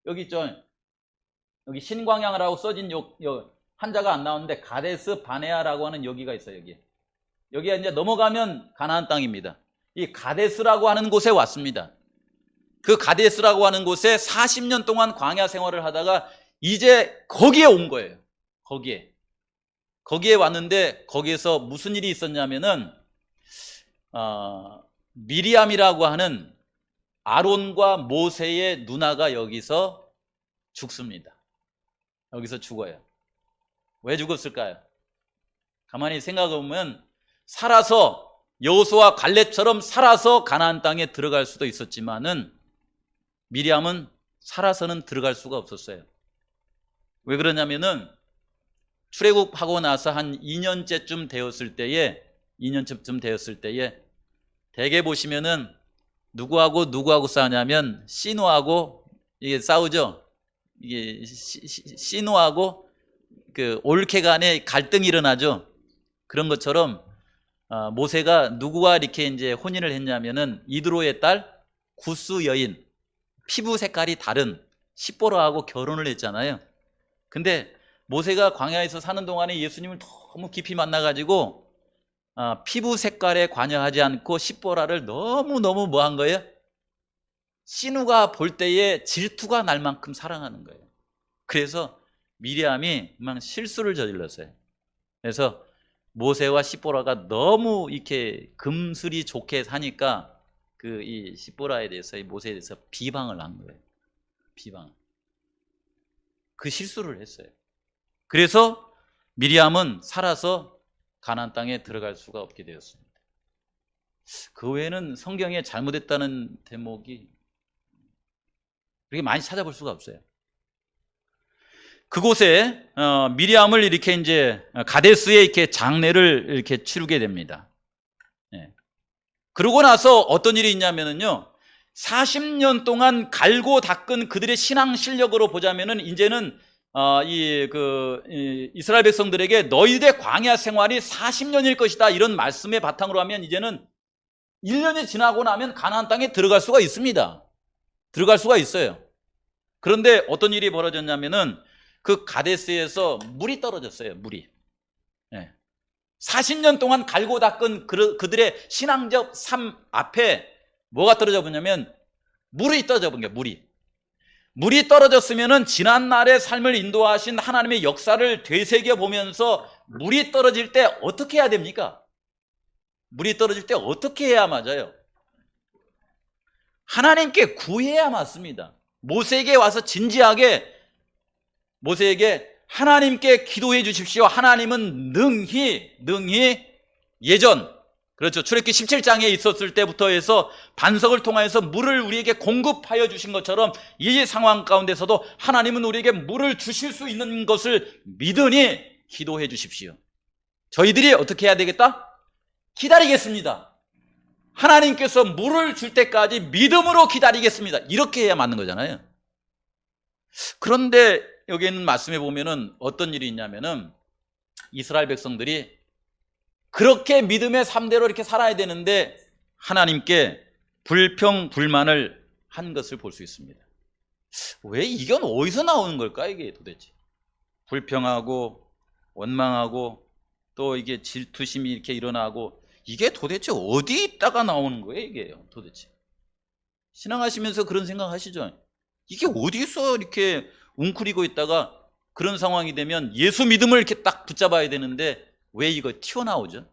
여기 있죠. 여기 신광야라고 써진 요 한자가 안 나오는데 가데스 바네아라고 하는 여기가 있어요. 여기가 이제 넘어가면 가나안 땅입니다. 이 가데스라고 하는 곳에 왔습니다. 그 가데스라고 하는 곳에 40년 동안 광야 생활을 하다가 이제 거기에 온 거예요. 거기에 왔는데, 거기에서 무슨 일이 있었냐면은 미리암이라고 하는 아론과 모세의 누나가 여기서 죽습니다. 여기서 죽어요. 왜 죽었을까요? 가만히 생각해보면 살아서 여호수아 갈렙처럼 살아서 가나안 땅에 들어갈 수도 있었지만은 미리암은 살아서는 들어갈 수가 없었어요. 왜 그러냐면은 출애굽하고 나서 한 2년째쯤 되었을 때에 대개 보시면은 누구하고 싸우냐면 시누하고 이게 싸우죠. 이게 시누하고 그 올케 간에 갈등이 일어나죠. 그런 것처럼 모세가 누구와 이렇게 이제 혼인을 했냐면은 이드로의 딸 구스 여인, 피부 색깔이 다른 십보라하고 결혼을 했잖아요. 근데 모세가 광야에서 사는 동안에 예수님을 너무 깊이 만나가지고 피부 색깔에 관여하지 않고 십보라를 너무너무 뭐 한 거예요? 시누가 볼 때에 질투가 날 만큼 사랑하는 거예요. 그래서 미리암이 막 실수를 저질렀어요. 그래서 모세와 십보라가 너무 이렇게 금슬이 좋게 사니까 이 십보라에 대해서, 이 모세에 대해서 비방을 한 거예요. 그 실수를 했어요. 그래서 미리암은 살아서 가나안 땅에 들어갈 수가 없게 되었습니다. 그 외에는 성경에 잘못했다는 대목이 그렇게 많이 찾아볼 수가 없어요. 그곳에 미리암을 이렇게 이제 가데스에 이렇게 장례를 이렇게 치르게 됩니다. 그러고 나서 어떤 일이 있냐면요, 40년 동안 갈고 닦은 그들의 신앙 실력으로 보자면은 이제는 이스라엘 백성들에게 너희들의 광야 생활이 40년일 것이다, 이런 말씀의 바탕으로 하면 이제는 1년이 지나고 나면 가나안 땅에 들어갈 수가 있습니다. 들어갈 수가 있어요. 그런데 어떤 일이 벌어졌냐면은 그 가데스에서 물이 떨어졌어요. 물이. 40년 동안 갈고 닦은 그들의 신앙적 삶 앞에 뭐가 떨어져 보냐면 물이 떨어져 본 거예요. 물이 떨어졌으면은 지난날의 삶을 인도하신 하나님의 역사를 되새겨 보면서 물이 떨어질 때 어떻게 해야 됩니까? 물이 떨어질 때 어떻게 해야 맞아요? 하나님께 구해야 맞습니다. 모세에게 와서 진지하게 모세에게 하나님께 기도해 주십시오. 하나님은 능히 예전, 그렇죠, 출애굽기 17장에 있었을 때부터 해서 반석을 통하여서 물을 우리에게 공급하여 주신 것처럼 이 상황 가운데서도 하나님은 우리에게 물을 주실 수 있는 것을 믿으니 기도해 주십시오. 저희들이 어떻게 해야 되겠다? 기다리겠습니다. 하나님께서 물을 줄 때까지 믿음으로 기다리겠습니다. 이렇게 해야 맞는 거잖아요. 그런데 여기 있는 말씀에 보면은 어떤 일이 있냐면은 이스라엘 백성들이 그렇게 믿음의 삶대로 이렇게 살아야 되는데 하나님께 불평불만을 한 것을 볼 수 있습니다. 왜 이건 어디서 나오는 걸까, 이게 도대체? 불평하고 원망하고 또 이게 질투심이 이렇게 일어나고 이게 도대체 어디 있다가 나오는 거예요, 이게요, 도대체. 신앙하시면서 그런 생각 하시죠? 이게 어디서 이렇게 웅크리고 있다가 그런 상황이 되면 예수 믿음을 이렇게 딱 붙잡아야 되는데 왜 이거 튀어나오죠?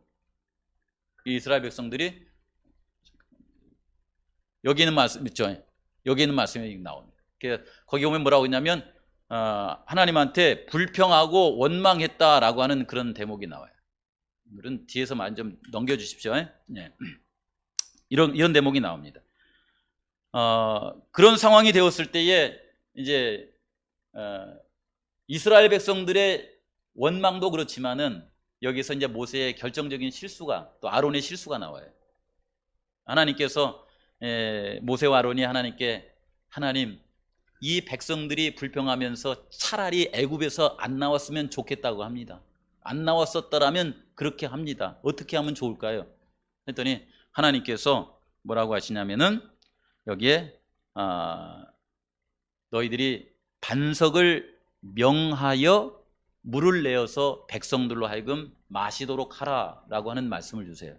이 이스라엘 백성들이 여기 있는 말씀 있죠? 여기 있는 말씀이 나옵니다. 거기 보면 뭐라고 했냐면 하나님한테 불평하고 원망했다라고 하는 그런 대목이 나와요. 이런 뒤에서 많이 좀 넘겨주십시오. 네. 이런 대목이 나옵니다. 그런 상황이 되었을 때에 이제 이스라엘 백성들의 원망도 그렇지만은 여기서 이제 모세의 결정적인 실수가, 또 아론의 실수가 나와요. 하나님께서 모세와 아론이 하나님께, 하나님, 이 백성들이 불평하면서 차라리 애굽에서 안 나왔으면 좋겠다고 합니다. 안 나왔었더라면 그렇게 합니다. 어떻게 하면 좋을까요? 했더니 하나님께서 뭐라고 하시냐면은 여기에 너희들이 반석을 명하여 물을 내어서 백성들로 하여금 마시도록 하라라고 하는 말씀을 주세요.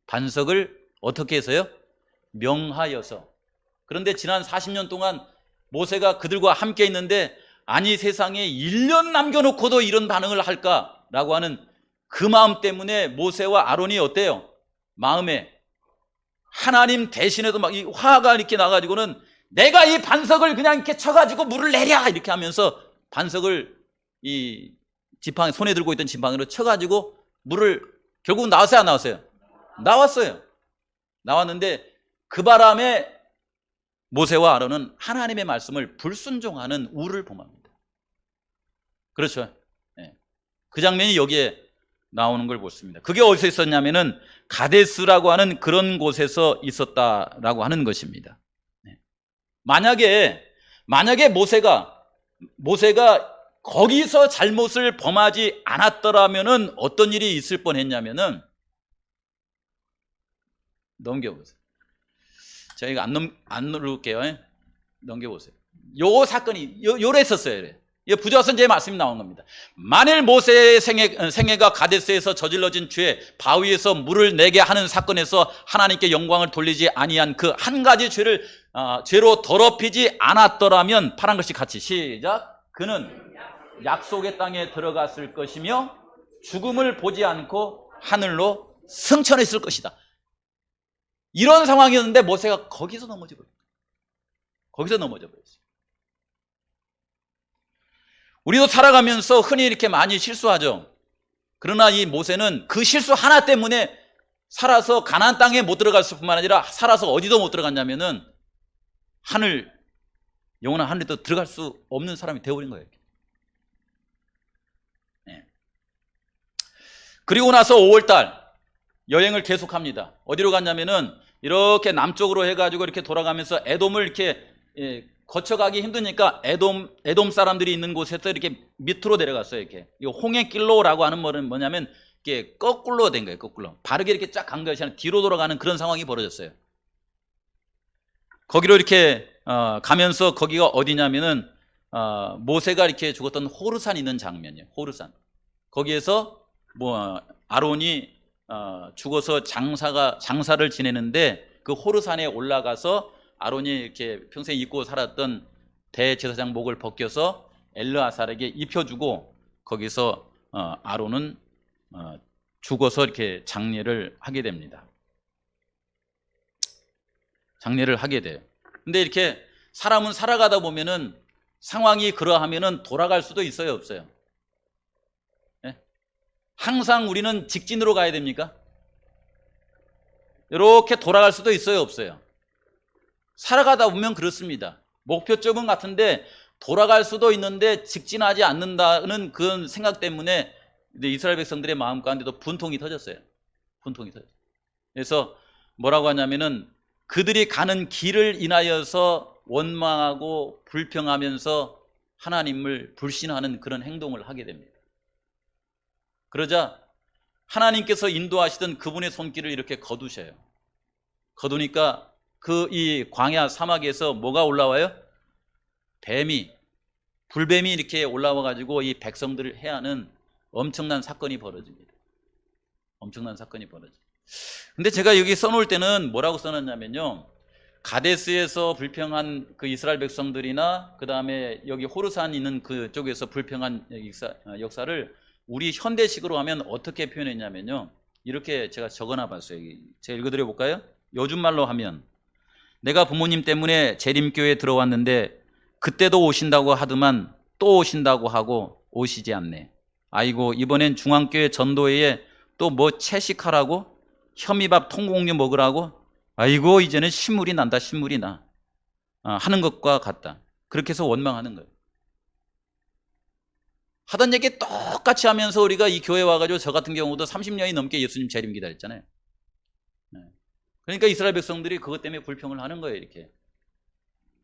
반석을 어떻게 해서요? 명하여서. 그런데 지난 40년 동안 모세가 그들과 함께 있는데, 아니 세상에 1년 남겨놓고도 이런 반응을 할까라고 하는 그 마음 때문에 모세와 아론이 어때요? 마음에 하나님 대신에도 막 이 화가 이렇게 나가지고는 내가 이 반석을 그냥 이렇게 쳐가지고 물을 내랴 이렇게 하면서 반석을 이 지팡이, 손에 들고 있던 지팡이로 쳐가지고 물을, 결국 나왔어요, 안 나왔어요? 나왔어요. 나왔는데 그 바람에 모세와 아론은 하나님의 말씀을 불순종하는 우를 범합니다. 그렇죠? 네. 그 장면이 여기에 나오는 걸 보습니다. 그게 어디서 있었냐면은 가데스라고 하는 그런 곳에서 있었다라고 하는 것입니다. 네. 만약에 모세가 거기서 잘못을 범하지 않았더라면은 어떤 일이 있을 뻔했냐면은, 넘겨보세요. 제가 이거 안 누를게요. 넘겨보세요. 요 사건이 요랬었어요. 부조선제의 말씀이 나온 겁니다. 만일 모세의 생애가 가데스에서 저질러진 죄, 바위에서 물을 내게 하는 사건에서 하나님께 영광을 돌리지 아니한 그 한 가지 죄를 죄로 더럽히지 않았더라면, 파란 글씨 같이 시작. 그는 약속의 땅에 들어갔을 것이며 죽음을 보지 않고 하늘로 승천했을 것이다. 이런 상황이었는데 모세가 거기서 넘어져 버렸어요. 우리도 살아가면서 흔히 이렇게 많이 실수하죠. 그러나 이 모세는 그 실수 하나 때문에 살아서 가나안 땅에 못 들어갔을 뿐만 아니라 살아서 어디도 못 들어갔냐면은 영원한 하늘에도 들어갈 수 없는 사람이 되어버린 거예요. 네. 그리고 나서 5월달 여행을 계속합니다. 어디로 갔냐면은 이렇게 남쪽으로 해가지고 이렇게 돌아가면서 에돔을 이렇게 거쳐가기 힘드니까 에돔 사람들이 있는 곳에서 이렇게 밑으로 내려갔어요. 이렇게 이 홍해길로라고 하는 말은 뭐냐면 이게 거꾸로 된 거예요. 거꾸로 바르게 이렇게 쫙 간 것이 아니라 뒤로 돌아가는 그런 상황이 벌어졌어요. 거기로 이렇게 가면서, 거기가 어디냐면은 모세가 이렇게 죽었던 호르산 있는 장면이에요. 호르산. 거기에서 아론이 죽어서 장사를 지내는데, 그 호르산에 올라가서 아론이 이렇게 평생 입고 살았던 대제사장복을 벗겨서 엘르아살에게 입혀주고, 거기서 아론은 죽어서 이렇게 장례를 하게 됩니다. 장례를 하게 돼요. 근데 이렇게 사람은 살아가다 보면은 상황이 그러하면은 돌아갈 수도 있어요, 없어요? 네? 항상 우리는 직진으로 가야 됩니까? 이렇게 돌아갈 수도 있어요, 없어요? 살아가다 보면 그렇습니다. 목표점은 같은데 돌아갈 수도 있는데 직진하지 않는다는 그런 생각 때문에 이스라엘 백성들의 마음 가운데도 분통이 터졌어요. 분통이 터졌어요. 그래서 뭐라고 하냐면은 그들이 가는 길을 인하여서 원망하고 불평하면서 하나님을 불신하는 그런 행동을 하게 됩니다. 그러자 하나님께서 인도하시던 그분의 손길을 이렇게 거두셔요. 거두니까 이 광야 사막에서 뭐가 올라와요? 불뱀이 이렇게 올라와 가지고 이 백성들을 해하는 엄청난 사건이 벌어집니다. 엄청난 사건이 벌어집니다. 근데 제가 여기 써놓을 때는 뭐라고 써놨냐면요, 가데스에서 불평한 그 이스라엘 백성들이나 그 다음에 여기 호르산 있는 그쪽에서 불평한 역사를 우리 현대식으로 하면 어떻게 표현했냐면요, 이렇게 제가 적어놔 봤어요. 제가 읽어드려 볼까요? 요즘 말로 하면, 내가 부모님 때문에 재림교회에 들어왔는데 그때도 오신다고 하더만 또 오신다고 하고 오시지 않네. 아이고, 이번엔 중앙교회 전도회에 또 뭐 채식하라고? 현미밥 통곡류 먹으라고? 아이고, 이제는 신물이 난다, 신물이 나. 하는 것과 같다. 그렇게 해서 원망하는 거예요. 하던 얘기 똑같이 하면서 우리가 이 교회 와가지고 저 같은 경우도 30년이 넘게 예수님 재림 기다렸잖아요. 그러니까 이스라엘 백성들이 그것 때문에 불평을 하는 거예요. 이렇게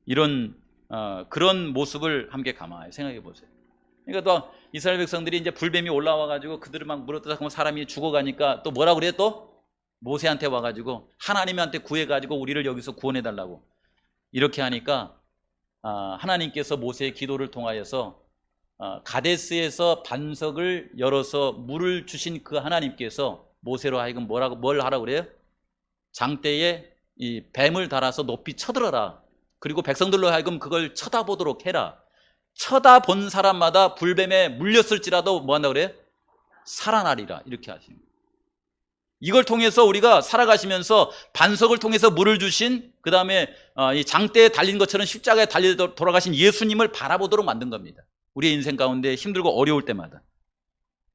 이런 그런 모습을 함께 가만히 생각해 보세요. 그러니까 또 이스라엘 백성들이 이제 불뱀이 올라와가지고 그들을 막 물어뜯어 하면 사람이 죽어가니까 또 뭐라 그래요? 또 모세한테 와가지고 하나님한테 구해가지고 우리를 여기서 구원해달라고 이렇게 하니까 하나님께서 모세의 기도를 통하여서 가데스에서 반석을 열어서 물을 주신 그 하나님께서 모세로 하여금 뭘 하라고 그래요? 장대에 이 뱀을 달아서 높이 쳐들어라. 그리고 백성들로 하여금 그걸 쳐다보도록 해라. 쳐다본 사람마다 불뱀에 물렸을지라도 뭐 한다고 그래요? 살아나리라. 이렇게 하십니다. 이걸 통해서 우리가 살아가시면서 반석을 통해서 물을 주신, 그 다음에 이 장대에 달린 것처럼 십자가에 달려 돌아가신 예수님을 바라보도록 만든 겁니다. 우리의 인생 가운데 힘들고 어려울 때마다.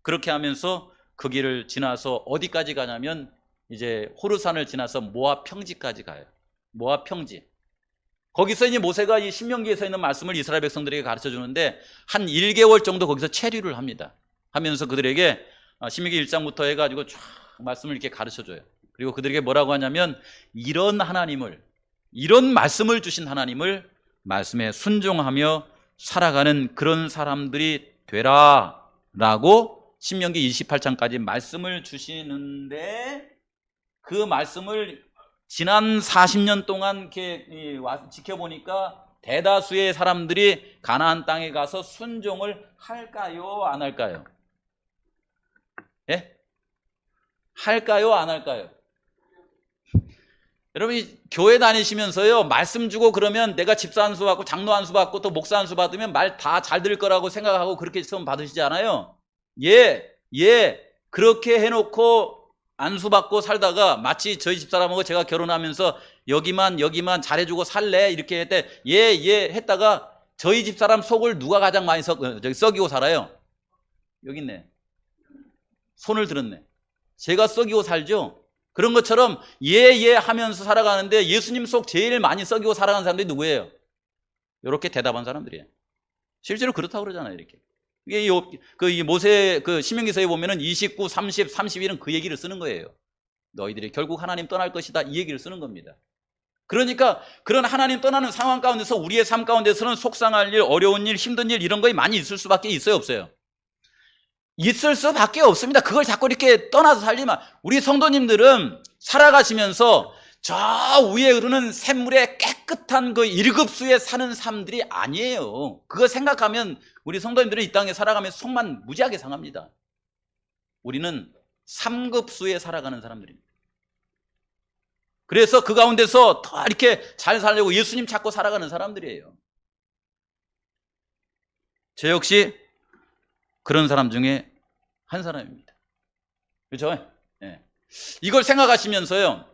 그렇게 하면서 그 길을 지나서 어디까지 가냐면 이제 호르산을 지나서 모압 평지까지 가요. 모압 평지. 거기서 이제 모세가 이 신명기에서 있는 말씀을 이스라엘 백성들에게 가르쳐 주는데 한 1개월 정도 거기서 체류를 합니다. 하면서 그들에게 신명기 1장부터 해가지고 쫙 말씀을 이렇게 가르쳐 줘요. 그리고 그들에게 뭐라고 하냐면 이런 하나님을, 이런 말씀을 주신 하나님을 말씀에 순종하며 살아가는 그런 사람들이 되라 라고 신명기 28장까지 말씀을 주시는데, 그 말씀을 지난 40년 동안 이렇게 지켜보니까 대다수의 사람들이 가나안 땅에 가서 순종을 할까요, 안 할까요? 예? 할까요, 안 할까요? 여러분, 교회 다니시면서요, 말씀 주고 그러면 내가 집사 안수 받고 장로 안수 받고 또 목사 안수 받으면 말 다 잘 들을 거라고 생각하고 그렇게 시험 받으시지 않아요? 그렇게 해놓고 안수 받고 살다가 마치 저희 집사람하고 제가 결혼하면서 여기만 잘해주고 살래? 이렇게 했대. 했다가 저희 집사람 속을 누가 가장 많이 썩이고 살아요? 여기 있네. 손을 들었네. 제가 썩이고 살죠? 그런 것처럼 하면서 살아가는데 예수님 속 제일 많이 썩이고 살아가는 사람들이 누구예요? 이렇게 대답한 사람들이에요. 실제로 그렇다고 그러잖아요. 이렇게. 이 모세 신명기서에 보면은 29, 30, 31은 그 얘기를 쓰는 거예요. 너희들이 결국 하나님 떠날 것이다, 이 얘기를 쓰는 겁니다. 그러니까 그런 하나님 떠나는 상황 가운데서 우리의 삶 가운데서는 속상할 일, 어려운 일, 힘든 일 이런 것이 많이 있을 수밖에 있어요, 없어요? 있을 수밖에 없습니다. 그걸 자꾸 이렇게 떠나서 살지만, 우리 성도님들은 살아가시면서 저 위에 흐르는 샘물의 깨끗한 그 1급수에 사는 삶들이 아니에요. 그거 생각하면 우리 성도님들은 이 땅에 살아가면서 속만 무지하게 상합니다. 우리는 3급수에 살아가는 사람들입니다. 그래서 그 가운데서 더 이렇게 잘 살려고 예수님 찾고 살아가는 사람들이에요. 저 역시 그런 사람 중에 한 사람입니다. 그렇죠? 네. 이걸 생각하시면서요,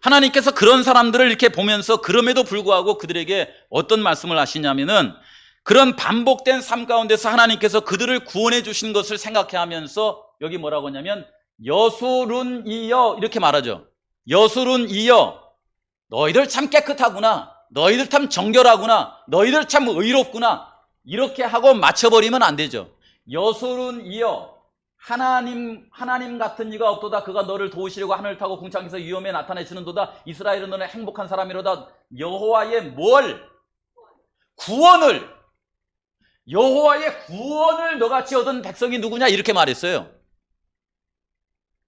하나님께서 그런 사람들을 이렇게 보면서 그럼에도 불구하고 그들에게 어떤 말씀을 하시냐면은, 그런 반복된 삶 가운데서 하나님께서 그들을 구원해 주신 것을 생각해 하면서 여기 뭐라고 하냐면 여술은이여 이렇게 말하죠. 여술은이여, 너희들 참 깨끗하구나, 너희들 참 정결하구나, 너희들 참 의롭구나, 이렇게 하고 맞춰버리면 안 되죠. 여술은이여, 하나님 같은 이가 없도다. 그가 너를 도우시려고 하늘을 타고 궁창에서 위험에 나타내시는도다. 이스라엘은 너는 행복한 사람이로다. 여호와의 구원을, 여호와의 구원을 너같이 얻은 백성이 누구냐, 이렇게 말했어요.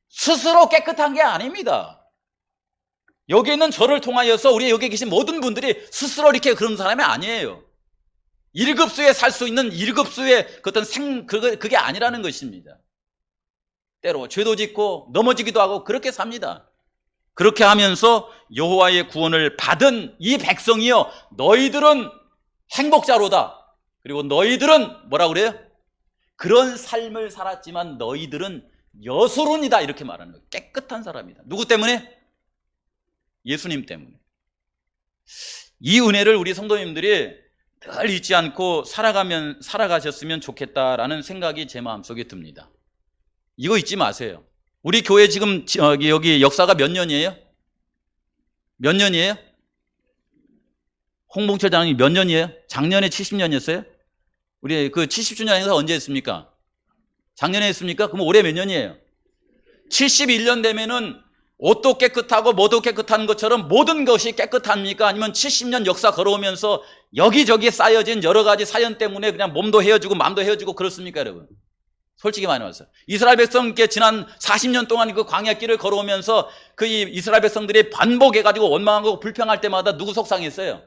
스스로 깨끗한 게 아닙니다. 여기 있는 저를 통하여서 우리 여기 계신 모든 분들이 스스로 이렇게 그런 사람이 아니에요. 1급수에 살 수 있는 1급수의 어떤 그게 아니라는 것입니다. 때로 죄도 짓고 넘어지기도 하고 그렇게 삽니다. 그렇게 하면서 여호와의 구원을 받은 이 백성이여, 너희들은 행복자로다. 그리고 너희들은 뭐라 그래요? 그런 삶을 살았지만 너희들은 여소론이다, 이렇게 말하는 거예요. 깨끗한 사람이다. 누구 때문에? 예수님 때문에. 이 은혜를 우리 성도님들이 늘 잊지 않고 살아가셨으면 좋겠다라는 생각이 제 마음속에 듭니다. 이거 잊지 마세요. 우리 교회 지금 여기 역사가 몇 년이에요? 몇 년이에요? 홍봉철 장로님 몇 년이에요? 작년에 70년이었어요? 우리 그 70주년 행사 언제 했습니까? 작년에 했습니까? 그럼 올해 몇 년이에요? 71년 되면은 옷도 깨끗하고 뭐도 깨끗한 것처럼 모든 것이 깨끗합니까? 아니면 70년 역사 걸어오면서 여기저기 쌓여진 여러 가지 사연 때문에 그냥 몸도 헤어지고 마음도 헤어지고 그렇습니까, 여러분? 솔직히 많이 말해서 이스라엘 백성께 지난 40년 동안 그 광야길을 걸어오면서 그 이스라엘 백성들이 반복해가지고 원망하고 불평할 때마다 누구 속상했어요?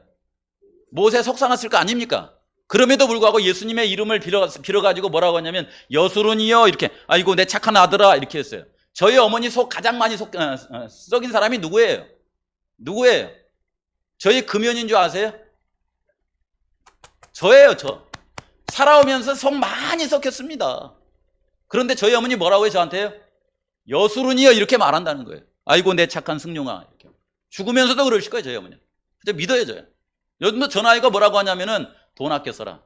모세 속상했을 거 아닙니까? 그럼에도 불구하고 예수님의 이름을 빌어가지고 뭐라고 하냐면 여수론이여, 이렇게, 아이고 내 착한 아들아, 이렇게 했어요. 저희 어머니 속 가장 많이 썩인 사람이 누구예요? 누구예요? 저희 금연인 줄 아세요? 저예요. 저 살아오면서 속 많이 썩혔습니다. 그런데 저희 어머니 뭐라고 해요? 저한테요? 여수론이여, 이렇게 말한다는 거예요. 아이고 내 착한 승룡아, 이렇게. 죽으면서도 그러실 거예요, 저희 어머니. 근데 믿어요, 저요. 요즘도 전 아이가 뭐라고 하냐면은 돈 아껴 써라,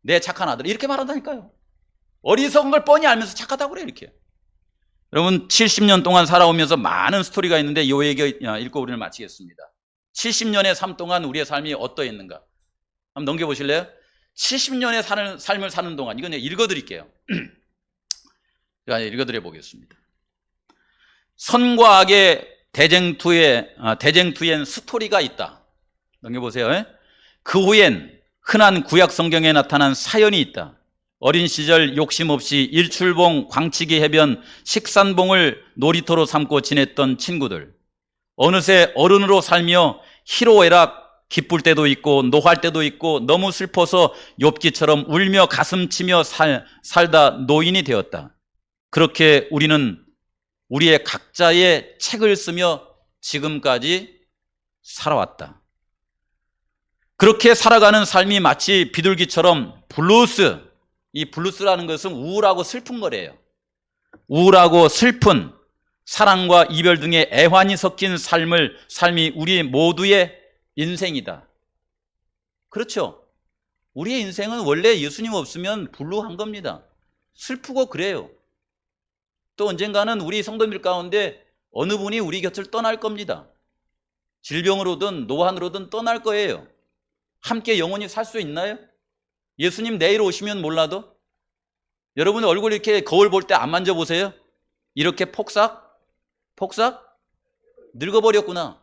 내 착한 아들, 이렇게 말한다니까요. 어리석은 걸 뻔히 알면서 착하다고 그래요, 이렇게. 여러분, 70년 동안 살아오면서 많은 스토리가 있는데 이 얘기 읽고 우리를 마치겠습니다. 70년의 삶 동안 우리의 삶이 어떠했는가 한번 넘겨보실래요? 70년의 삶을 사는 동안, 이건 읽어드릴게요. 제가 읽어드려 보겠습니다. 선과 악의 대쟁투엔 스토리가 있다. 넘겨보세요. 그 후엔 흔한 구약 성경에 나타난 사연이 있다. 어린 시절 욕심 없이 일출봉, 광치기 해변, 식산봉을 놀이터로 삼고 지냈던 친구들. 어느새 어른으로 살며 희로애락, 기쁠 때도 있고 노할 때도 있고 너무 슬퍼서 욥기처럼 울며 가슴 치며 살다 노인이 되었다. 그렇게 우리는 우리의 각자의 책을 쓰며 지금까지 살아왔다. 그렇게 살아가는 삶이 마치 비둘기처럼 블루스, 이 블루스라는 것은 우울하고 슬픈 거래요. 우울하고 슬픈 사랑과 이별 등의 애환이 섞인 삶이 우리 모두의 인생이다. 그렇죠? 우리의 인생은 원래 예수님 없으면 블루한 겁니다. 슬프고 그래요. 또 언젠가는 우리 성도들 가운데 어느 분이 우리 곁을 떠날 겁니다. 질병으로든 노환으로든 떠날 거예요. 함께 영원히 살 수 있나요? 예수님 내일 오시면 몰라도 여러분 얼굴 이렇게 거울 볼 때 안 만져보세요? 이렇게 폭삭 늙어버렸구나,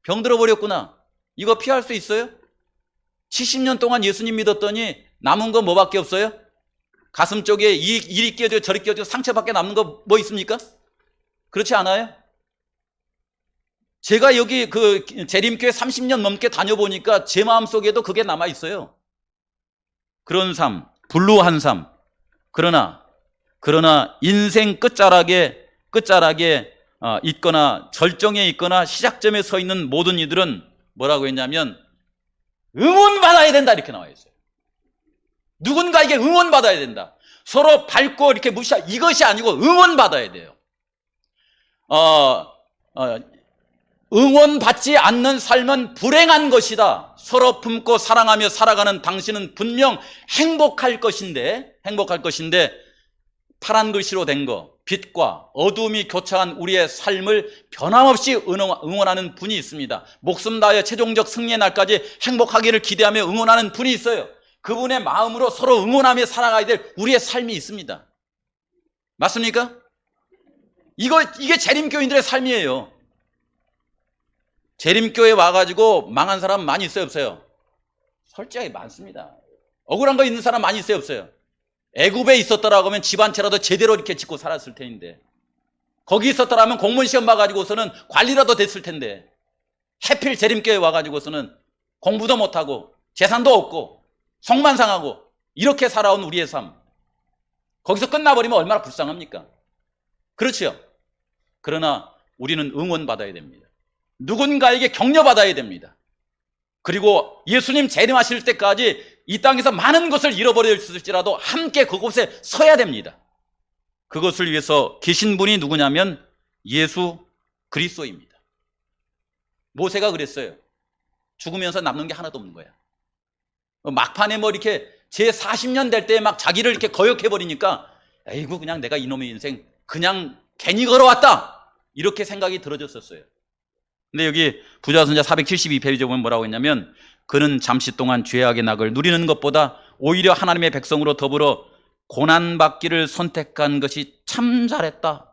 병들어버렸구나, 이거 피할 수 있어요? 70년 동안 예수님 믿었더니 남은 건 뭐밖에 없어요? 가슴 쪽에 이리 끼어져 저리 끼어져 상처밖에 남는 거 뭐 있습니까? 그렇지 않아요? 제가 여기 그 재림교회 30년 넘게 다녀보니까 제 마음속에도 그게 남아있어요. 그런 삶, 불루한 삶. 그러나 인생 끝자락에 있거나 절정에 있거나 시작점에 서 있는 모든 이들은 뭐라고 했냐면 응원받아야 된다, 이렇게 나와 있어요. 누군가에게 응원받아야 된다. 서로 밟고 이렇게 이것이 아니고 응원받아야 돼요. 응원받지 않는 삶은 불행한 것이다. 서로 품고 사랑하며 살아가는 당신은 분명 행복할 것인데 파란 글씨로 된 거, 빛과 어두움이 교차한 우리의 삶을 변함없이 응원하는 분이 있습니다. 목숨 다하여 최종적 승리의 날까지 행복하기를 기대하며 응원하는 분이 있어요. 그분의 마음으로 서로 응원하며 살아가야 될 우리의 삶이 있습니다. 맞습니까? 이게 재림교인들의 삶이에요. 재림교회 와가지고 망한 사람 많이 있어요, 없어요? 솔직하게 많습니다. 억울한 거 있는 사람 많이 있어요, 없어요? 애굽에 있었더라고 하면 집 한 채라도 제대로 이렇게 짓고 살았을 텐데, 거기 있었더라면 공무원 시험 봐가지고서는 관리라도 됐을 텐데, 해필 재림교회 와가지고서는 공부도 못하고 재산도 없고 속만 상하고 이렇게 살아온 우리의 삶. 거기서 끝나버리면 얼마나 불쌍합니까? 그렇죠? 그러나 우리는 응원받아야 됩니다. 누군가에게 격려받아야 됩니다. 그리고 예수님 재림하실 때까지 이 땅에서 많은 것을 잃어버렸을지라도 함께 그곳에 서야 됩니다. 그것을 위해서 계신 분이 누구냐면 예수 그리스도입니다. 모세가 그랬어요. 죽으면서 남는 게 하나도 없는 거야. 막판에 뭐 이렇게 제 40년 될 때 막 자기를 이렇게 거역해버리니까 에이구 그냥 내가 이놈의 인생 그냥 괜히 걸어왔다 이렇게 생각이 들어졌었어요. 근데 여기 부자선자 472페이지에 보면 뭐라고 했냐면 그는 잠시 동안 죄악의 낙을 누리는 것보다 오히려 하나님의 백성으로 더불어 고난받기를 선택한 것이 참 잘했다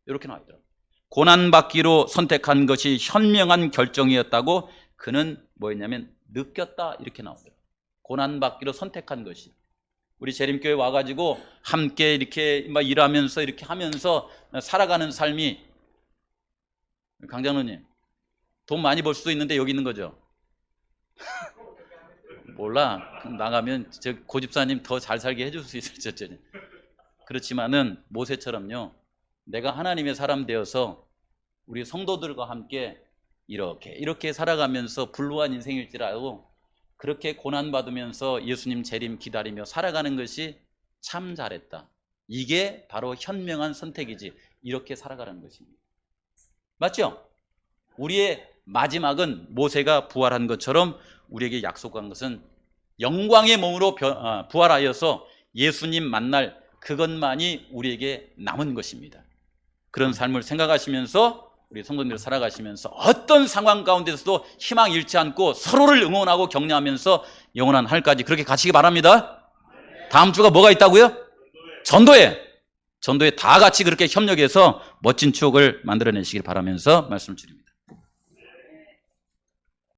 이렇게 나와있더라고요. 고난받기로 선택한 것이 현명한 결정이었다고 그는 뭐였냐면 느꼈다 이렇게 나오더라고요. 고난받기로 선택한 것이. 우리 재림교회 와가지고 함께 이렇게 막 일하면서 이렇게 하면서 살아가는 삶이, 강장로님 돈 많이 벌 수도 있는데 여기 있는 거죠? 몰라. 나가면 저 고집사님 더 잘 살게 해줄 수 있을지. 그렇지만은 모세처럼요, 내가 하나님의 사람 되어서 우리 성도들과 함께 이렇게 살아가면서 불우한 인생일지라도 그렇게 고난받으면서 예수님 재림 기다리며 살아가는 것이 참 잘했다. 이게 바로 현명한 선택이지. 이렇게 살아가는 것입니다. 맞죠? 우리의 마지막은 모세가 부활한 것처럼 우리에게 약속한 것은 영광의 몸으로 부활하여서 예수님 만날 그것만이 우리에게 남은 것입니다. 그런 삶을 생각하시면서 우리 성도님들 살아가시면서 어떤 상황 가운데서도 희망 잃지 않고 서로를 응원하고 격려하면서 영원한 하늘까지 그렇게 가시기 바랍니다. 다음 주가 뭐가 있다고요? 전도회 다 같이 그렇게 협력해서 멋진 추억을 만들어내시길 바라면서 말씀을 드립니다.